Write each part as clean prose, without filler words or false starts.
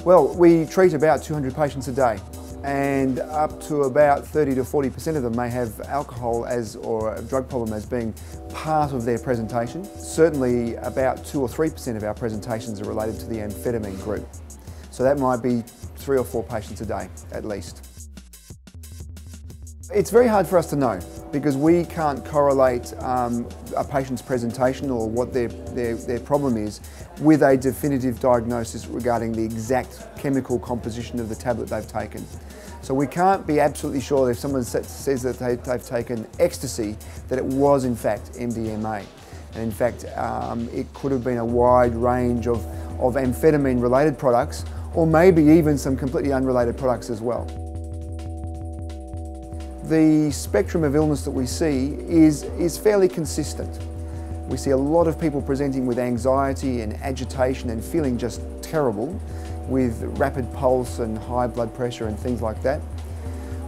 Well, we treat about 200 patients a day, and up to about 30 to 40% of them may have alcohol or a drug problem as being part of their presentation. Certainly about 2 or 3% of our presentations are related to the amphetamine group. So that might be 3 or 4 patients a day at least. It's very hard for us to know because we can't correlate a patient's presentation or what their problem is with a definitive diagnosis regarding the exact chemical composition of the tablet they've taken. So we can't be absolutely sure that if someone says that they've taken ecstasy, that it was in fact MDMA. And in fact, it could have been a wide range of amphetamine-related products, or maybe even some completely unrelated products as well. The spectrum of illness that we see is fairly consistent. We see a lot of people presenting with anxiety and agitation and feeling just terrible, with rapid pulse and high blood pressure and things like that.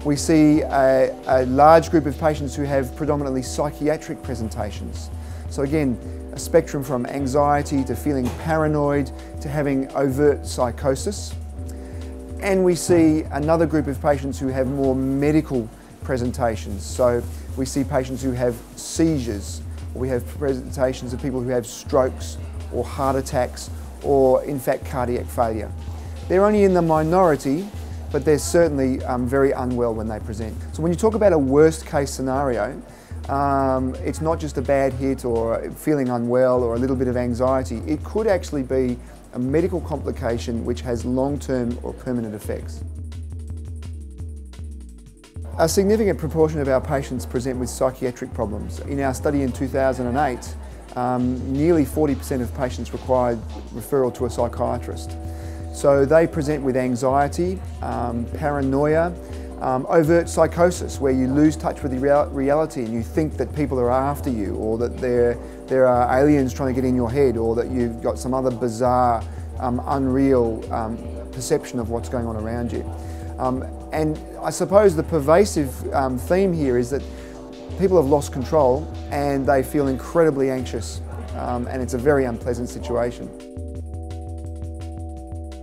We see a large group of patients who have predominantly psychiatric presentations. So again, a spectrum from anxiety to feeling paranoid to having overt psychosis. And we see another group of patients who have more medical presentations. So we see patients who have seizures, or we have presentations of people who have strokes or heart attacks or in fact cardiac failure. They're only in the minority, but they're certainly very unwell when they present. So when you talk about a worst case scenario, it's not just a bad hit or feeling unwell or a little bit of anxiety. It could actually be a medical complication which has long-term or permanent effects. A significant proportion of our patients present with psychiatric problems. In our study in 2008, nearly 40% of patients required referral to a psychiatrist. So they present with anxiety, paranoia, overt psychosis, where you lose touch with the reality and you think that people are after you, or that there are aliens trying to get in your head, or that you've got some other bizarre, unreal perception of what's going on around you. And I suppose the pervasive theme here is that people have lost control and they feel incredibly anxious, and it's a very unpleasant situation.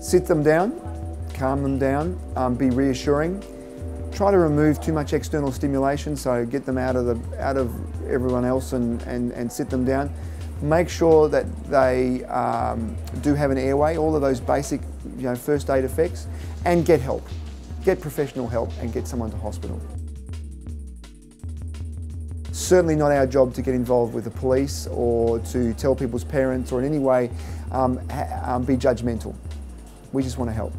Sit them down, calm them down, be reassuring. Try to remove too much external stimulation, so get them out of everyone else and sit them down. Make sure that they do have an airway, all of those basic first aid effects, and get help. Get professional help and get someone to hospital. Certainly not our job to get involved with the police or to tell people's parents or in any way be judgmental. We just want to help.